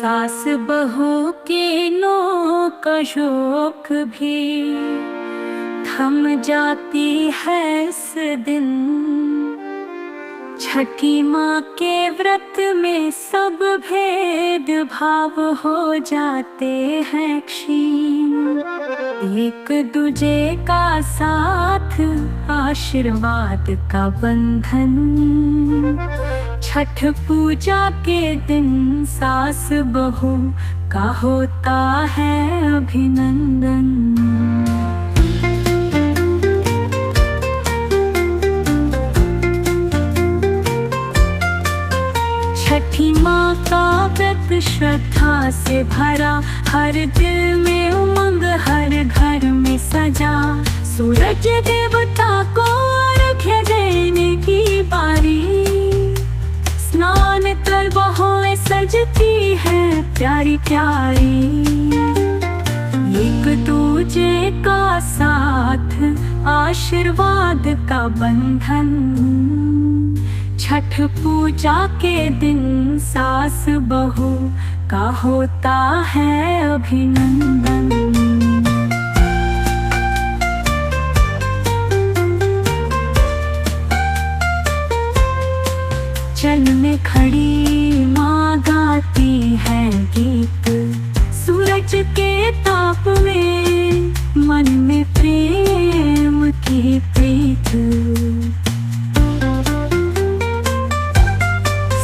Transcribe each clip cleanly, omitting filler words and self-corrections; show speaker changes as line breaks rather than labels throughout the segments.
सास बहू के नोक झोंक भी थम जाती है इस दिन। छठी माँ के व्रत में सब भेद भाव हो जाते हैं क्षीण। एक दूजे का साथ आशीर्वाद का बंधन। छठ पूजा के दिन सास बहू का होता है अभिनंदन। छठी माँ का व्रत श्रद्धा से भरा, हर दिल में उमंग हर घर में सजा। सूरज देवता को अर्घ्य देने की बारी, स्नान कर बहुएं सजती है प्यारी प्यारी। एक दूजे का साथ आशीर्वाद का बंधन। छठ पूजा के दिन सास बहू का होता है अभिनंदन। चल में खड़ी माँ गाती है गीत, सूरज के ताप में मन में प्रेम की प्रीत।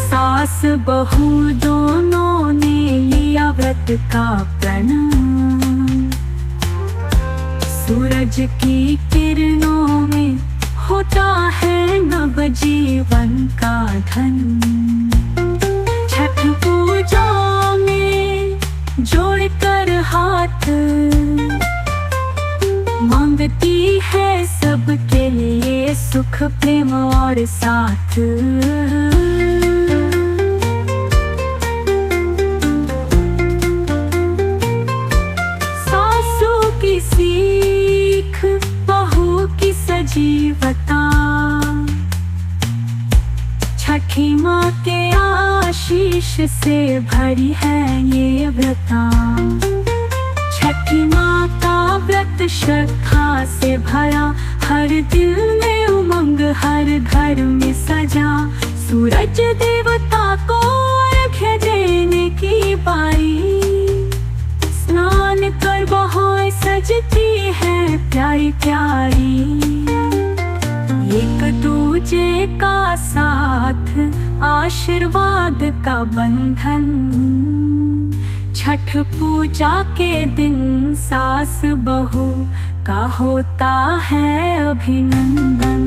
सास बहू दोनों ने लिया व्रत का प्रणाम। सूरज की किरणों में होता है नव जीवन का धन। छठ पूजा में जोड़कर हाथ मांगती है सबके लिए सुख प्रेम और साथ। सीख बहू की सजीवता, छठी माँ के आशीष से भरी है ये व्रता। छठी माँ का व्रत श्रद्धा से भरा, हर दिल में उमंग हर घर में सजा। सूरज देवता को अर्घ्य देने की बारी, स्नान कर बहुएं सजती है प्यारी प्यारी। एक दूजे का साथ आशीर्वाद का बंधन। छठ पूजा के दिन सास बहू का होता है अभिनंदन।